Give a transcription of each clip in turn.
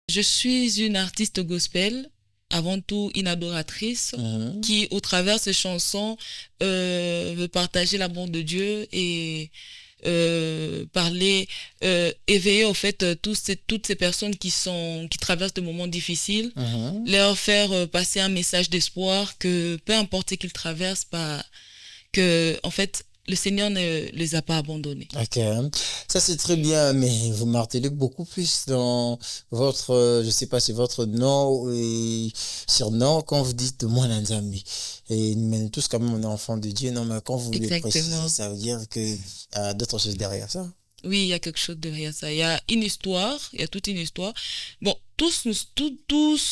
Je suis une artiste gospel, avant tout une adoratrice, Mhm. qui, au travers de ses chansons, veut partager l'amour de Dieu et parler, éveiller en fait toutes ces personnes qui traversent des moments difficiles, Mhm. leur faire passer un message d'espoir que peu importe ce qu'ils traversent, pas que en fait le Seigneur ne les a pas abandonnés. Ok, ça c'est très bien, mais vous martelez beaucoup plus dans votre, je sais pas, c'est votre nom et surnom quand vous dites moi Nzambi. Et mais tous quand même on est enfant de Dieu, non mais quand vous le précisez, Exactement. ça veut dire que d'autres choses derrière ça. Oui, il y a quelque chose derrière ça. Il y a une histoire, il y a toute une histoire. Bon, tous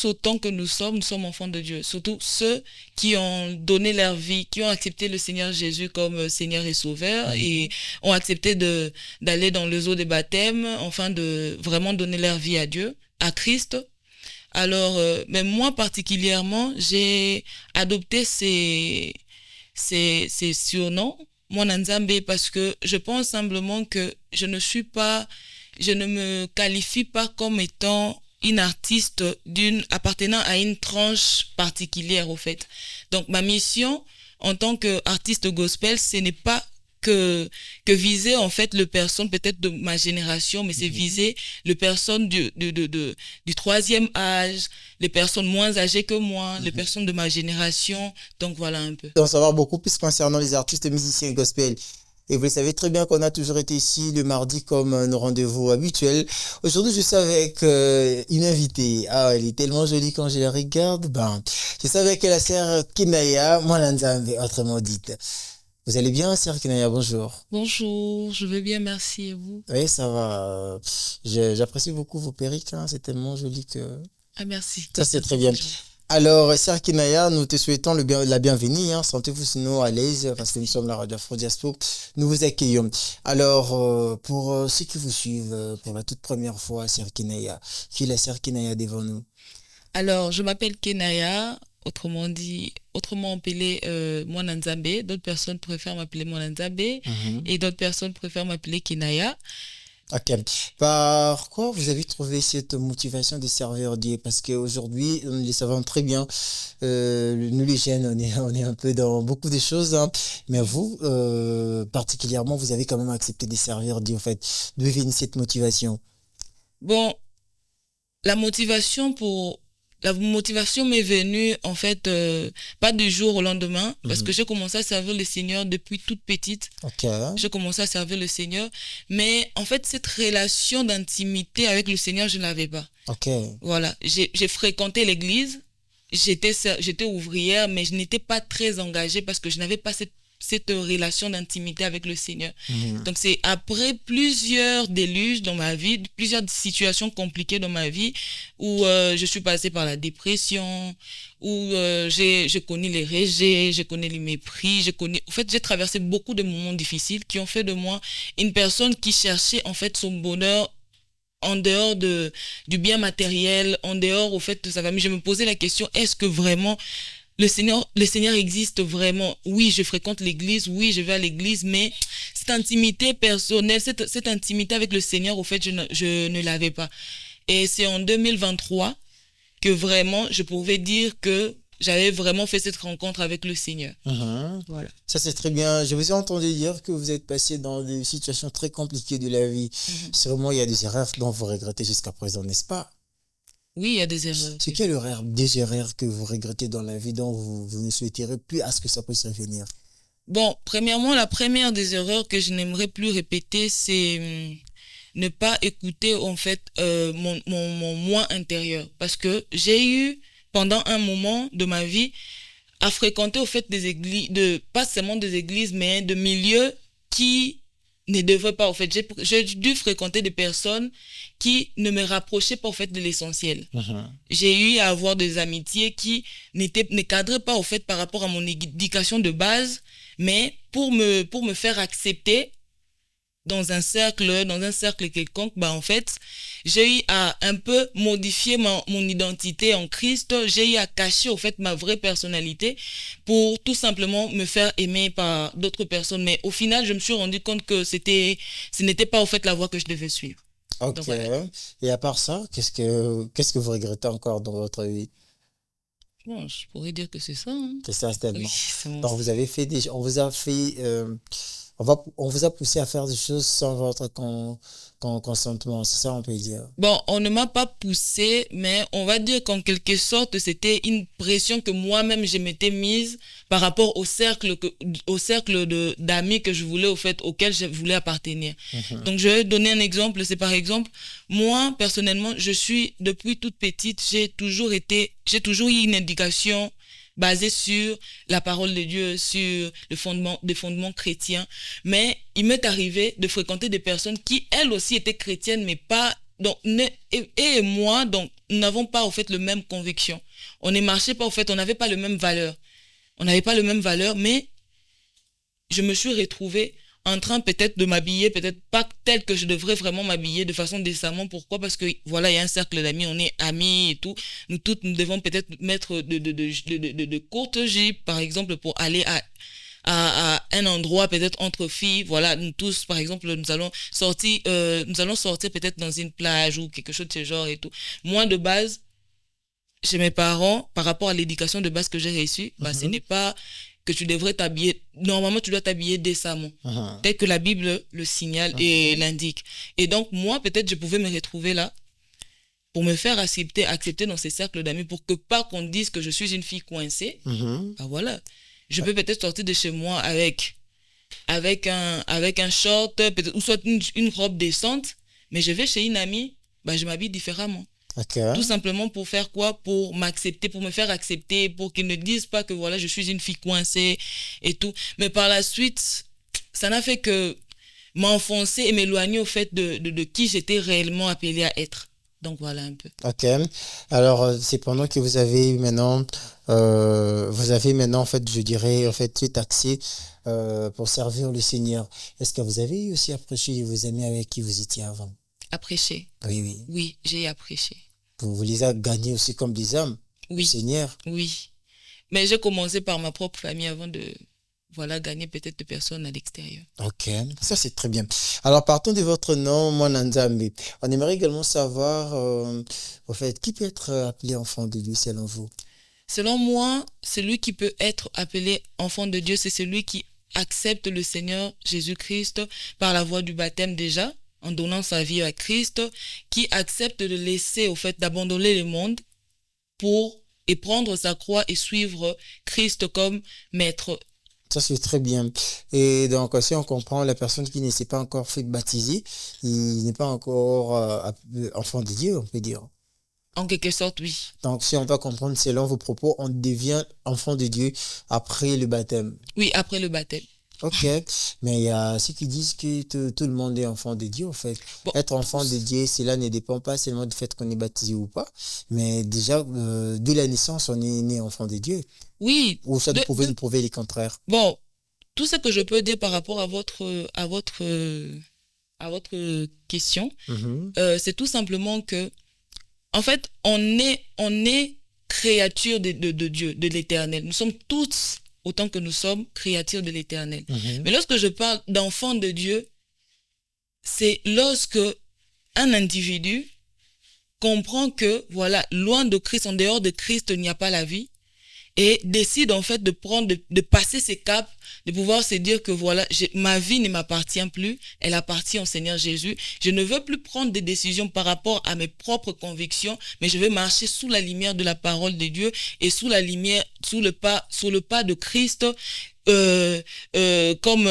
autant que nous sommes enfants de Dieu. Surtout ceux qui ont donné leur vie, qui ont accepté le Seigneur Jésus comme Seigneur et Sauveur et Mhm. ont accepté d'aller dans les eaux des baptêmes, enfin de vraiment donner leur vie à Dieu, à Christ. Alors, mais moi particulièrement, j'ai adopté ces surnoms, mon Nzambe, parce que je pense simplement que je ne me qualifie pas comme étant une artiste appartenant à une tranche particulière, au fait. Donc, ma mission en tant qu'artiste gospel, ce n'est pas que, que viser, en fait, le personne peut-être de ma génération, mais c'est Mhm. viser le personne du troisième âge, les personnes moins âgées que moi, les Mhm. personnes de ma génération. Donc, voilà un peu. D'en savoir beaucoup plus concernant les artistes et musiciens gospel. Et vous le savez très bien qu'on a toujours été ici le mardi comme nos rendez-vous habituels. Aujourd'hui, je suis avec une invitée. Ah, elle est tellement jolie quand je la regarde. Ben, je suis avec la sœur Kinaya Mwananzambe, autrement dite. Vous allez bien, sœur Kinaya? Bonjour. Bonjour, je vais bien, merci et vous. Oui, ça va. J'apprécie beaucoup vos perruques, hein. C'est tellement joli que... Ah, merci, Ça, c'est très merci, bien. c'est gentil. Alors, Sir Kinaya, nous te souhaitons la bienvenue, hein. Sentez-vous sinon à l'aise parce que nous sommes la radio Afro Diaspo. Nous vous accueillons. Alors, pour ceux qui vous suivent pour la toute première fois, Sir Kinaya, qui est la Sir Kinaya devant nous? Alors, je m'appelle Kenaya, autrement appelé Mwananzambe. D'autres personnes préfèrent m'appeler Mwananzambe Mhm. et d'autres personnes préfèrent m'appeler Kenaya. Ok. Par quoi vous avez trouvé cette motivation de servir Dieu? Parce qu'aujourd'hui, nous le savons très bien, nous les jeunes, on est un peu dans beaucoup de choses, hein. Mais vous, particulièrement, vous avez quand même accepté de servir Dieu, en fait. D'où vient cette motivation? Bon, la motivation pour la motivation m'est venue en fait pas du jour au lendemain parce que Mhm. j'ai commencé à servir le Seigneur depuis toute petite. Ok. J'ai commencé à servir le Seigneur, mais en fait cette relation d'intimité avec le Seigneur, je ne l'avais pas. Ok. Voilà, j'ai fréquenté l'église, j'étais ouvrière, mais je n'étais pas très engagée parce que je n'avais pas cette relation d'intimité avec le Seigneur. Mhm. Donc c'est après plusieurs déluges dans ma vie, plusieurs situations compliquées dans ma vie, où je suis passée par la dépression, où j'ai connu les rejets, j'ai connu les mépris, en fait, j'ai traversé beaucoup de moments difficiles qui ont fait de moi une personne qui cherchait en fait son bonheur en dehors du bien matériel, en dehors au fait de sa famille. Je me posais la question, est-ce que vraiment le Seigneur existe vraiment? Oui, je fréquente l'église, oui, je vais à l'église, mais cette intimité personnelle, cette intimité avec le Seigneur, au fait, je ne l'avais pas. Et c'est en 2023 que vraiment, je pouvais dire que j'avais vraiment fait cette rencontre avec le Seigneur. Mhm. Voilà. Ça, c'est très bien. Je vous ai entendu dire que vous êtes passé dans des situations très compliquées de la vie. Mhm. Sûrement, il y a des erreurs dont vous regrettez jusqu'à présent, n'est-ce pas? Oui, il y a des erreurs C'est que j'ai quelle faites. erreur, des erreurs que vous regrettez dans la vie dont vous ne souhaiterez plus à ce que ça puisse revenir? Bon, premièrement, la première des erreurs que je n'aimerais plus répéter, c'est ne pas écouter en fait mon moi intérieur. Parce que j'ai eu, pendant un moment de ma vie, à fréquenter au fait des églises, pas seulement des églises, mais de milieux qui ne devraient pas. Au fait, j'ai dû fréquenter des personnes qui ne me rapprochaient pas au fait de l'essentiel. Mhm. J'ai eu à avoir des amitiés qui ne cadraient pas au fait par rapport à mon éducation de base, mais pour me faire accepter dans un cercle quelconque, bah en fait, j'ai eu à un peu modifier mon identité en Christ, j'ai eu à cacher au fait ma vraie personnalité pour tout simplement me faire aimer par d'autres personnes. Mais au final, je me suis rendu compte que ce n'était pas au fait la voie que je devais suivre. Ok. Donc voilà. Et à part ça, qu'est-ce que vous regrettez encore dans votre vie? Bon, je pourrais dire que c'est ça, hein. C'est ça, Oui, tellement. c'est bon. Donc, vous avez fait on vous a fait, on vous a poussé à faire des choses sans votre consentement. C'est ça, on peut dire. Bon, on ne m'a pas poussé, mais on va dire qu'en quelque sorte, c'était une pression que moi-même je m'étais mise par rapport au cercle d'amis que je voulais, au fait, auquel je voulais appartenir. Mhm. Donc, je vais donner un exemple. C'est par exemple, moi, personnellement, depuis toute petite, j'ai toujours eu une indication basée sur la parole de Dieu, sur des fondements chrétiens. Mais il m'est arrivé de fréquenter des personnes qui, elles aussi, étaient chrétiennes, mais pas... Donc, et moi, donc, nous n'avons pas, au fait, le même conviction. On ne marchait pas, au fait, on n'avait pas le même valeur. On n'avait pas le même valeur, mais je me suis retrouvée en train peut-être de m'habiller, peut-être pas tel que je devrais vraiment m'habiller de façon décemment. Pourquoi? Parce que voilà, il y a un cercle d'amis, on est amis et tout. Nous toutes, nous devons peut-être mettre de courtes jupes, par exemple, pour aller à un endroit peut-être entre filles. Voilà, nous tous, par exemple, nous allons sortir peut-être dans une plage ou quelque chose de ce genre et tout. Moi, de base, chez mes parents, par rapport à l'éducation de base que j'ai reçue, bah, ce Mhm. n'est pas que tu devrais t'habiller. Normalement, tu dois t'habiller décemment, Mhm. tel que la Bible le signale et Ok. l'indique. Et donc, moi, peut-être, je pouvais me retrouver là pour me faire accepter dans ces cercles d'amis, pour que pas qu'on dise que je suis une fille coincée. Mhm. Bah voilà. Je peux peut-être sortir de chez moi avec un short, peut-être, ou soit une robe décente, mais je vais chez une amie, bah, je m'habille différemment. Ok. Tout simplement pour faire quoi? Pour m'accepter, pour me faire accepter, pour qu'ils ne disent pas que voilà, je suis une fille coincée et tout. Mais par la suite, ça n'a fait que m'enfoncer et m'éloigner au fait de qui j'étais réellement appelée à être. Donc voilà un peu. Ok. Alors, c'est pendant que vous avez maintenant, en fait, je dirais, en fait, tout axé pour servir le Seigneur. Est-ce que vous avez aussi approché vos amis avec qui vous étiez avant? Apprécier. Oui, oui. Oui, j'ai apprécié. Vous les avez gagnés aussi comme des âmes, le Oui, Seigneur. oui. Mais j'ai commencé par ma propre famille avant de, voilà, gagner peut-être de personnes à l'extérieur. Ok, ça c'est très bien. Alors, partons de votre nom, Mwananzambe. On aimerait également savoir, au fait, qui peut être appelé enfant de Dieu selon vous? Selon moi, celui qui peut être appelé enfant de Dieu, c'est celui qui accepte le Seigneur Jésus-Christ par la voie du baptême déjà, en donnant sa vie à Christ, qui accepte de laisser, au fait, d'abandonner le monde pour et prendre sa croix et suivre Christ comme maître. Ça, c'est très bien. Et donc, si on comprend la personne qui ne s'est pas encore fait baptiser, il n'est pas encore enfant de Dieu, on peut dire. En quelque sorte, oui. Donc, si on va comprendre selon vos propos, on devient enfant de Dieu après le baptême. Oui, après le baptême. Ok, mais il y a ceux qui disent que tout le monde est enfant de Dieu, en fait. Bon, Être enfant de Dieu, cela ne dépend pas seulement du fait qu'on est baptisé ou pas, mais déjà, dès la naissance, on est né enfant de Dieu. oui. Ou ça, vous pouvez nous prouver les contraires. Bon, tout ce que je peux dire par rapport à votre question, Mhm. c'est tout simplement que, en fait, on est créature de Dieu, de l'Éternel. Nous sommes tous, autant que nous sommes, créatures de l'Éternel. Mhm. Mais lorsque je parle d'enfant de Dieu, c'est lorsque un individu comprend que, voilà, loin de Christ, en dehors de Christ, il n'y a pas la vie, et décide en fait de passer ces caps, de pouvoir se dire que voilà, ma vie ne m'appartient plus, elle appartient au Seigneur Jésus. Je ne veux plus prendre des décisions par rapport à mes propres convictions, mais je vais marcher sous la lumière de la parole de Dieu et sous la lumière, sous le pas de Christ, euh, comme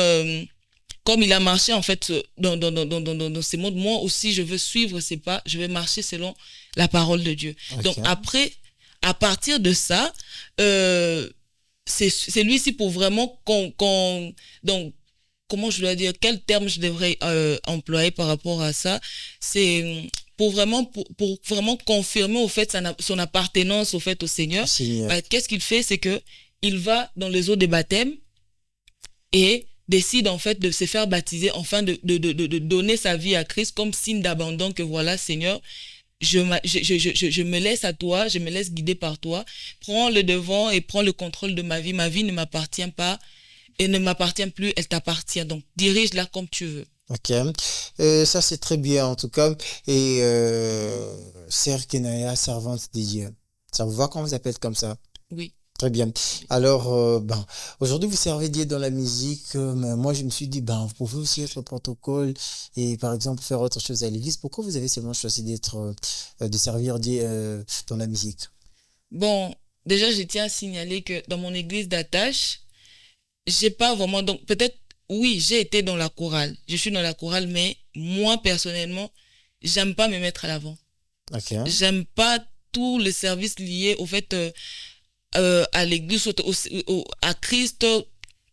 il a marché en fait dans ces mondes. Moi aussi, je veux suivre ses pas, je vais marcher selon la parole de Dieu. Donc Ok. après, à partir de ça, c'est lui-ci pour vraiment donc, comment je dois dire, quel terme je devrais employer par rapport à ça, c'est pour vraiment confirmer au fait son appartenance au fait au Seigneur. Seigneur. Qu'est-ce qu'il fait? C'est que il va dans les eaux des baptêmes et décide en fait de se faire baptiser, enfin de donner sa vie à Christ comme signe d'abandon que voilà, Seigneur, je me laisse à toi, je me laisse guider par toi, prends le devant et prends le contrôle de ma vie ne m'appartient pas et ne m'appartient plus, elle t'appartient, donc dirige-la comme tu veux. Ok. Ça, c'est très bien, en tout cas. Et Sœur Kenaya, servante de Dieu. Ça vous va quand on vous appelle comme ça? Oui. Très bien. Alors, aujourd'hui, vous servez Dieu dans la musique, mais moi, je me suis dit, vous pouvez aussi être protocole et, par exemple, faire autre chose à l'église. Pourquoi vous avez seulement choisi de servir Dieu dans la musique? Bon, déjà, je tiens à signaler que dans mon église d'attache, j'ai pas vraiment, donc peut-être, oui, j'ai été dans la chorale. Je suis dans la chorale, mais moi, personnellement, j'aime pas me mettre à l'avant. Ok. J'aime pas tous les services liés au fait à l'église, à Christ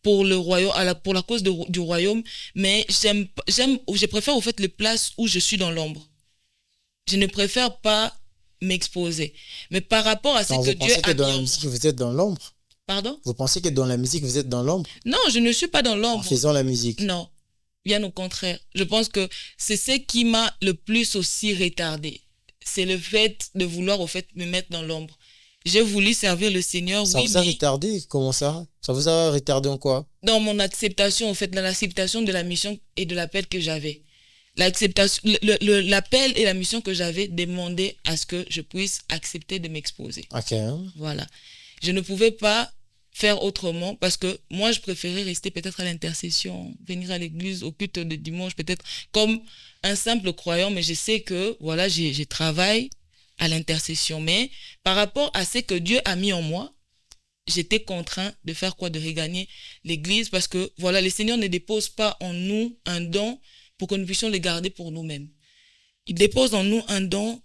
pour le royaume, pour la cause du royaume, mais je préfère au fait les places où je suis dans l'ombre. Je ne préfère pas m'exposer. Mais par rapport à ce Alors, que vous Dieu pensez que a dans mis la en moi. musique, vous êtes dans l'ombre? Pardon? Vous pensez que dans la musique, vous êtes dans l'ombre Non, je ne suis pas dans en l'ombre. faisant la musique? Non, bien au contraire. Je pense que c'est ce qui m'a le plus aussi retardé. C'est le fait de vouloir au fait me mettre dans l'ombre. J'ai voulu servir le Seigneur, Ça oui, vous a mais retardé? Comment ça? Ça vous a retardé en quoi? dans mon acceptation, au fait, dans l'acceptation de la mission et de l'appel que j'avais. L'acceptation, l'appel et la mission que j'avais demandé à ce que je puisse accepter de m'exposer. Ok. Voilà. Je ne pouvais pas faire autrement parce que moi, je préférais rester peut-être à l'intercession, venir à l'église au culte de dimanche, peut-être comme un simple croyant, mais je sais que, voilà, je travaille à l'intercession. Mais par rapport à ce que Dieu a mis en moi, j'étais contraint de faire quoi? De regagner l'église parce que, voilà, le Seigneur ne dépose pas en nous un don pour que nous puissions le garder pour nous-mêmes. Il dépose en nous un don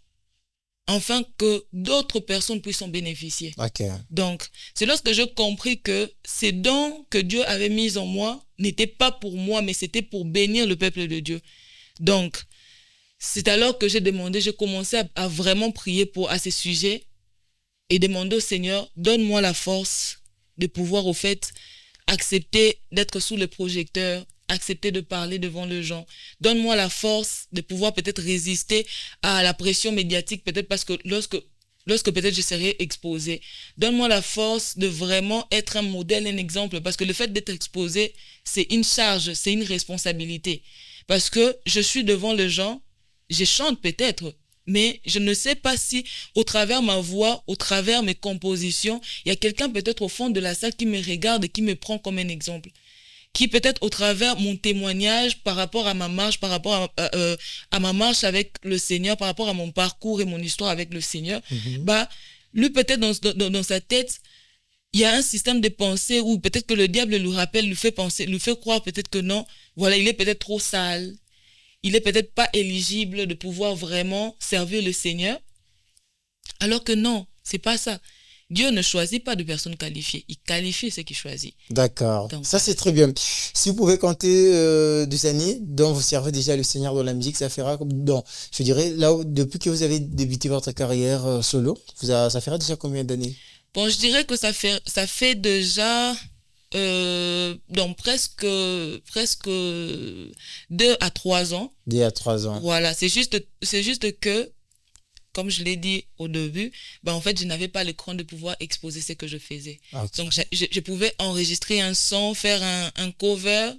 afin que d'autres personnes puissent en bénéficier. Ok. Donc, c'est lorsque j'ai compris que ces dons que Dieu avait mis en moi n'étaient pas pour moi, mais c'était pour bénir le peuple de Dieu. Donc, c'est alors que j'ai commencé à vraiment prier à ces sujets et demander au Seigneur, donne-moi la force de pouvoir, au fait, accepter d'être sous le projecteur, accepter de parler devant les gens. Donne-moi la force de pouvoir peut-être résister à la pression médiatique, peut-être parce que lorsque peut-être je serai exposé. Donne-moi la force de vraiment être un modèle, un exemple, parce que le fait d'être exposé, c'est une charge, c'est une responsabilité. Parce que je suis devant les gens, je chante peut-être, mais je ne sais pas si au travers ma voix, au travers mes compositions, il y a quelqu'un peut-être au fond de la salle qui me regarde et qui me prend comme un exemple. Qui peut-être au travers mon témoignage par rapport à ma marche, par rapport à ma marche avec le Seigneur, par rapport à mon parcours et mon histoire avec le Seigneur, lui peut-être dans sa tête, il y a un système de pensée où peut-être que le diable lui rappelle, lui fait penser, lui fait croire peut-être que non, voilà, il est peut-être trop sale, il est peut-être pas éligible de pouvoir vraiment servir le Seigneur, alors que non, c'est pas ça. Dieu ne choisit pas de personnes qualifiées, il qualifie ceux qu'il choisit. D'accord. Donc, Ça, c'est très bien. Si vous pouvez compter des années dont vous servez déjà le Seigneur dans la musique, ça fera je dirais, depuis que vous avez débuté votre carrière solo, ça fera déjà combien d'années? Bon, je dirais que ça fait déjà donc presque 2 à 3 ans. 2 à 3 ans. Voilà, c'est juste que, comme je l'ai dit au début, en fait, je n'avais pas le cran de pouvoir exposer ce que je faisais. Okay. Donc, je pouvais enregistrer un son, faire un cover,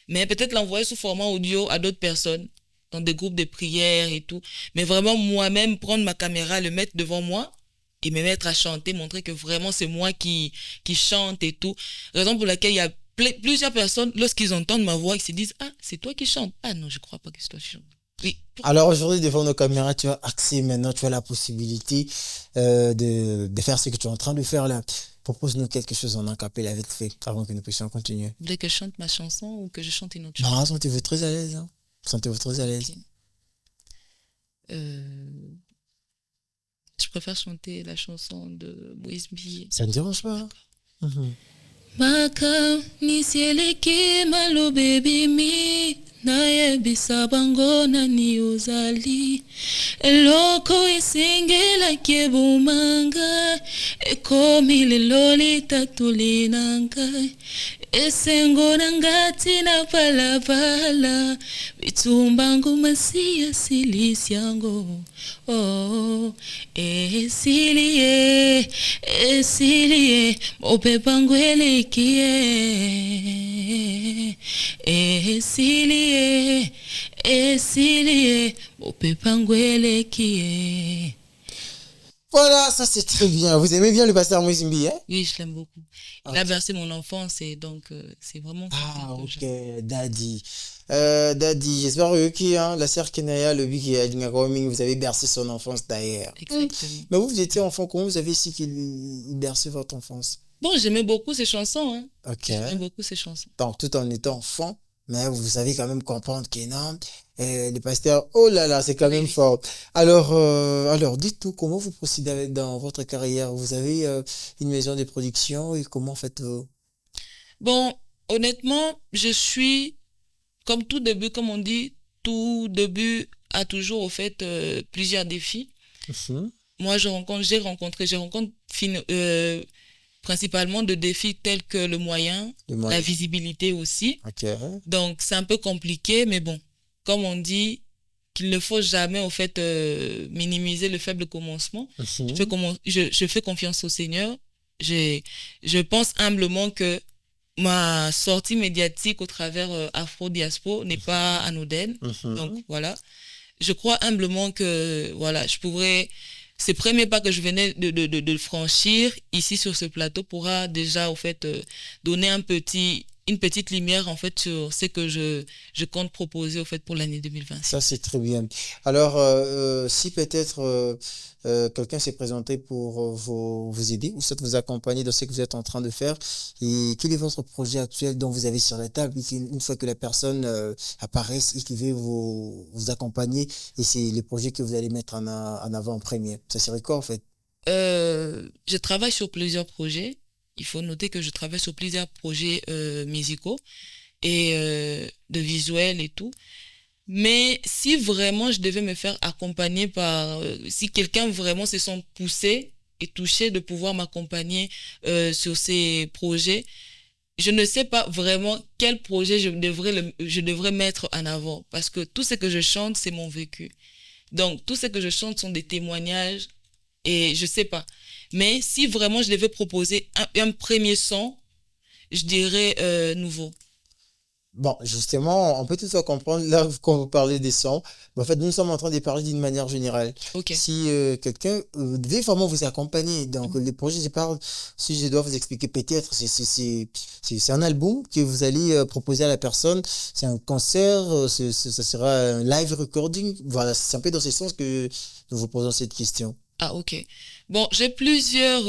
mais peut-être l'envoyer sous format audio à d'autres personnes, dans des groupes de prière et tout. Mais vraiment, moi-même, prendre ma caméra, le mettre devant moi et me mettre à chanter, montrer que vraiment, c'est moi qui chante et tout. Raison pour laquelle il y a plusieurs personnes, lorsqu'ils entendent ma voix, ils se disent « Ah, c'est toi qui chantes. Ah non, je crois pas que c'est toi qui chante. » Oui. Alors aujourd'hui, devant nos caméras, tu as accès maintenant, tu as la possibilité de faire ce que tu es en train de faire là. Propose-nous quelque chose en acapella vite fait, avant que nous puissions continuer. Vous voulez que je chante ma chanson ou que je chante une autre chanson? Non, sentez-vous très à l'aise. Hein. Sentez-vous très à l'aise. Okay. Je préfère chanter la chanson de Moïse Billet. Ça ne dérange pas. Maka nisieleki malobe bimi nayebisa bango nani ozali eloko esengelaki ebomanga ekomi lelo litatoli na ngai esengo na ngati na balabala bitumbango masiya silisi yango oh esilie Esilie, mope pangwele kie. Esilie, mope pangwele kie. Voilà, ça c'est très bien. Vous aimez bien le pasteur Moïse Mbi, hein? Oui, je l'aime beaucoup. Il a bercé mon enfance et donc c'est vraiment... Ah, ok, Daddy. Daddy, j'espère que hein, la sœur Kenaya, le qui a dit vous avez bercé son enfance d'ailleurs. Exactement. Mais vous étiez enfant, comment vous avez su qu'il berçait votre enfance? Bon, j'aimais beaucoup ses chansons. Hein. Ok. J'aimais beaucoup ses chansons. Donc, tout en étant enfant, mais vous savez quand même comprendre que non, le pasteur, oh là là, c'est quand même fort. Alors, dites-nous, comment vous procédez dans votre carrière? Vous avez une maison de production et comment faites-vous? Bon, honnêtement, je suis, comme tout début, comme on dit, tout début a toujours, au fait, plusieurs défis. Moi, j'ai rencontré principalement de défis tels que le moyen, la visibilité aussi. Okay. Donc, c'est un peu compliqué, mais bon, comme on dit, qu'il ne faut jamais, au fait, minimiser le faible commencement. Je fais confiance au Seigneur. Je pense humblement que ma sortie médiatique au travers Afro Diaspo n'est pas anodine. Donc, voilà. Je crois humblement que, voilà, je pourrais... Ces premiers pas que je venais de franchir ici sur ce plateau pourra déjà, au fait, donner une petite lumière, en fait, sur ce que je compte proposer, au fait, pour l'année 2020. Ça, c'est très bien. Alors, si peut-être quelqu'un s'est présenté pour vous aider ou soit vous accompagner dans ce que vous êtes en train de faire, et quel est votre projet actuel dont vous avez sur la table, et une fois que la personne apparaisse et qui veut vous accompagner, et c'est le projet que vous allez mettre en avant en premier, ça serait quoi en fait? Je travaille sur plusieurs projets. Il faut noter que je travaille sur plusieurs projets musicaux et de visuels et tout. Mais si vraiment je devais me faire accompagner par... si quelqu'un vraiment se sent poussé et touché de pouvoir m'accompagner sur ces projets, je ne sais pas vraiment quel projet je devrais mettre en avant. Parce que tout ce que je chante, c'est mon vécu. Donc, tout ce que je chante sont des témoignages et je sais pas. Mais si vraiment je devais proposer un premier son, je dirais nouveau. Bon, justement, on peut tout ça comprendre. Là, quand vous parlez des sons, en fait, nous sommes en train de parler d'une manière générale. Okay. Si quelqu'un devait vraiment vous accompagner, donc les projets, je parle, si je dois vous expliquer peut-être, c'est un album que vous allez proposer à la personne, c'est un concert, ça sera un live recording. Voilà, c'est un peu dans ce sens que nous vous posons cette question. Ah, ok. Bon, j'ai plusieurs...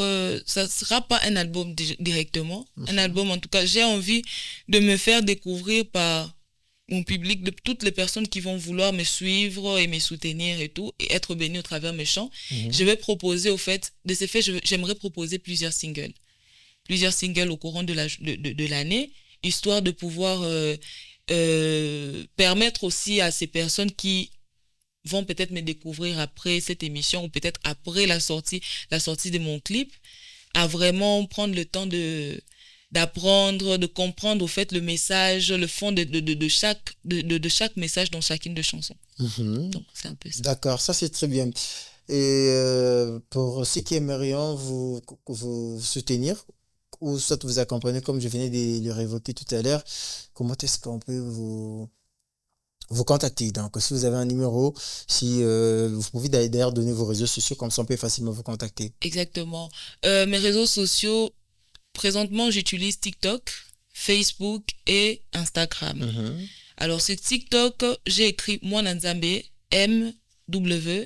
ça ne sera pas un album directement. Un album, en tout cas, j'ai envie de me faire découvrir par mon public, de toutes les personnes qui vont vouloir me suivre et me soutenir et tout, et être bénis au travers mes chants. Je vais proposer, au fait, de ce fait, j'aimerais proposer plusieurs singles. Plusieurs singles au courant de l'année, histoire de pouvoir permettre aussi à ces personnes qui vont peut-être me découvrir après cette émission ou peut-être après la sortie de mon clip, à vraiment prendre le temps d'apprendre, de comprendre au fait le message, le fond de chaque message dans chacune des chansons. Donc c'est un peu ça. D'accord, ça c'est très bien. Et pour ceux qui aimerions vous soutenir ou soit vous accompagner, comme je venais de le révoquer tout à l'heure, comment est-ce qu'on peut vous contacter? Donc, si vous avez un numéro, si vous pouvez d'ailleurs donner vos réseaux sociaux, comme ça on peut facilement vous contacter. Exactement. Mes réseaux sociaux, présentement, j'utilise TikTok, Facebook et Instagram. Alors, sur TikTok, j'ai écrit Mwana Nzambe, MWWANA,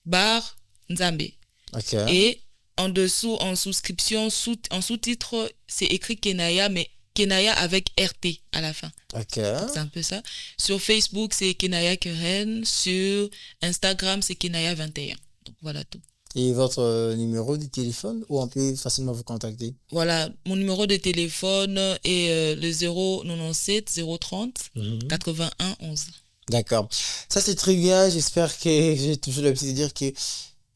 bar Nzambe. Okay. Et en dessous, en souscription, en sous-titre, c'est écrit Kenaya, mais Kenaya avec RT à la fin. Okay. C'est un peu ça. Sur Facebook, c'est Kenaya Keren. Sur Instagram, c'est Kenaya 21. Donc voilà tout. Et votre numéro de téléphone où on peut facilement vous contacter? Voilà, mon numéro de téléphone est le 097 030 81 11. D'accord. Ça c'est très bien. J'espère que j'ai toujours l'habitude de dire que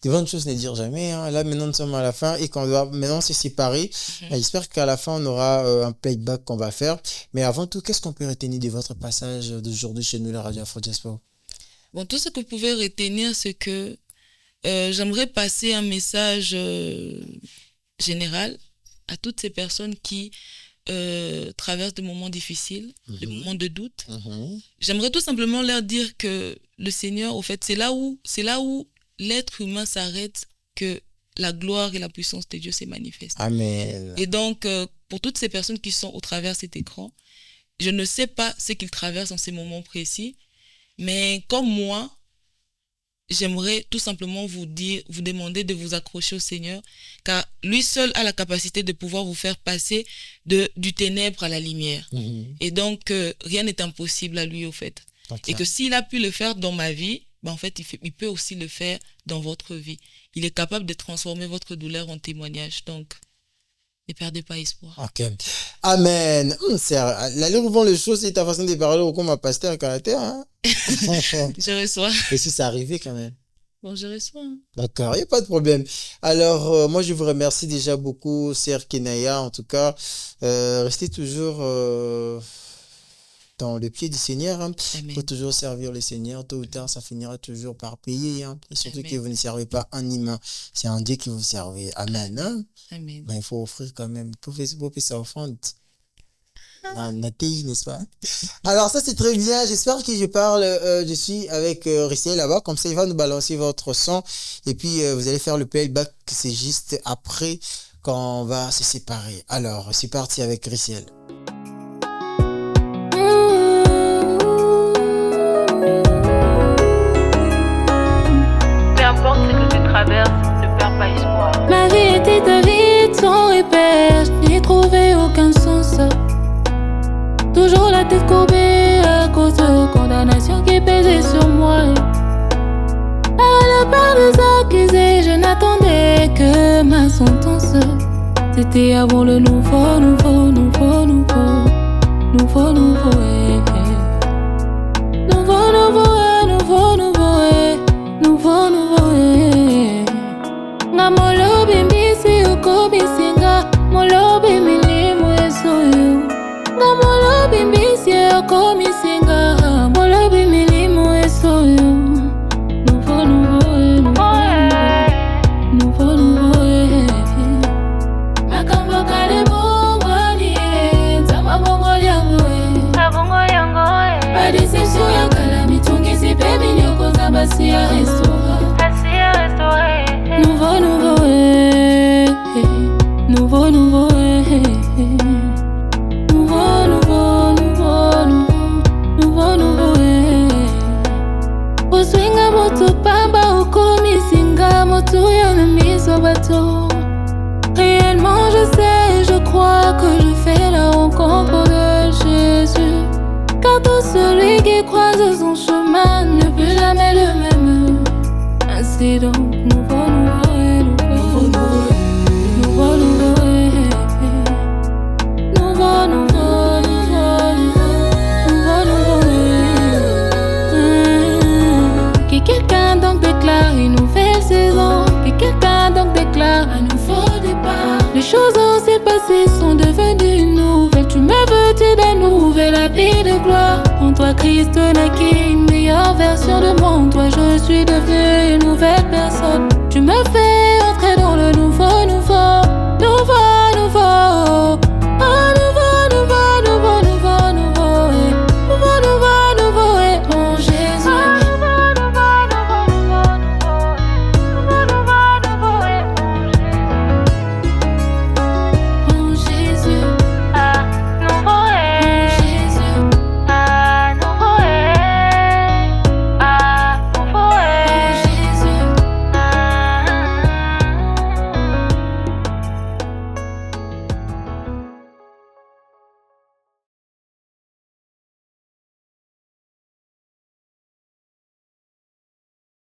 des bonnes choses ne dire jamais. Hein. Là, maintenant, nous sommes à la fin et qu'on doit maintenant se séparer. J'espère qu'à la fin, on aura un playback qu'on va faire. Mais avant tout, qu'est-ce qu'on peut retenir de votre passage d'aujourd'hui chez nous, la radio Afro Diaspora? Bon, tout ce que vous pouvez retenir, c'est que j'aimerais passer un message général à toutes ces personnes qui traversent des moments difficiles, des moments de doute. J'aimerais tout simplement leur dire que le Seigneur, au fait, c'est là où l'être humain s'arrête que la gloire et la puissance de Dieu se manifestent. Amen. Et donc, pour toutes ces personnes qui sont au travers de cet écran, je ne sais pas ce qu'ils traversent en ces moments précis, mais comme moi, j'aimerais tout simplement vous demander de vous accrocher au Seigneur, car lui seul a la capacité de pouvoir vous faire passer du ténèbre à la lumière. Et donc, rien n'est impossible à lui, au fait. Okay. Et que s'il a pu le faire dans ma vie, en fait, il peut aussi le faire dans votre vie. Il est capable de transformer votre douleur en témoignage. Donc, ne perdez pas espoir. Ok. Amen. La langue vend les choses, c'est ta façon de parler comme un pasteur en caractère. Hein? Je reçois. Et si c'est arrivé quand même. Bon, je reçois. Hein. D'accord, il n'y a pas de problème. Alors, moi, je vous remercie déjà beaucoup, Sœur Kenaya. En tout cas, restez toujours dans le pied du Seigneur. Hein. Il faut toujours servir le Seigneur. Tôt ou tard, ça finira toujours par payer. Hein. Et surtout Amen. Que vous ne servez pas un humain. C'est un Dieu qui vous servez. Amen. Hein. Amen. Ben, il faut offrir quand même. Il faut faire sa offrande. N'est-ce pas? Alors ça c'est très bien, j'espère que je suis avec Rissiel là-bas, comme ça il va nous balancer votre son et puis vous allez faire le playback, c'est juste après quand on va se séparer. Alors c'est parti avec Rissiel. Peu importe ce que tu traverses, ne perds pas espoir. Ma vie était ta vie sans repère, je n'y ai trouvé aucun sens. Toujours la tête courbée à cause de condamnation qui pesait sur moi. À la part des accusés, je n'attendais que ma sentence. C'était avant le nouveau, nouveau, nouveau, nouveau, nouveau, nouveau, nouveau, nouveau, nouveau, nouveau, nouveau, nouveau. Nga molobi mbisi ukobi singa, molobi milimu esoyo. Nga molobi mbisi ukobi singa, molobi milimu esoyo. Nouveau, nouveau, nouveau, nouveau, nouveau. Makambo kale bongwani, nzama bongo yango. Bongo yango. Pas déception ya kala mitungi zipe minyoko zambasi ya restaurant. Nouveau, nouveau, nouveau, nouveau, nouveau, nouveau, nouveau, nouveau, nouveau. Oswinga moto pamba ukomi singa moto yana miso bateau. Réellement je sais, je crois que je fais la rencontre de Jésus. Car tout celui qui croise son chemin ne peut jamais le même. Ainsi donc nouveau, nouveau, nouveau, nouveau, nouveau, nouveau, nouveau, nouveau. Que quelqu'un donc déclare une nouvelle saison. Que quelqu'un donc déclare un nouveau départ. Les choses anciennes passées sont devenues nouvelles. Tu me veux-tu d'un nouvel habit de gloire? En toi Christ naquit une meilleure version de moi. En toi je suis devenue une nouvelle personne. Tu me fais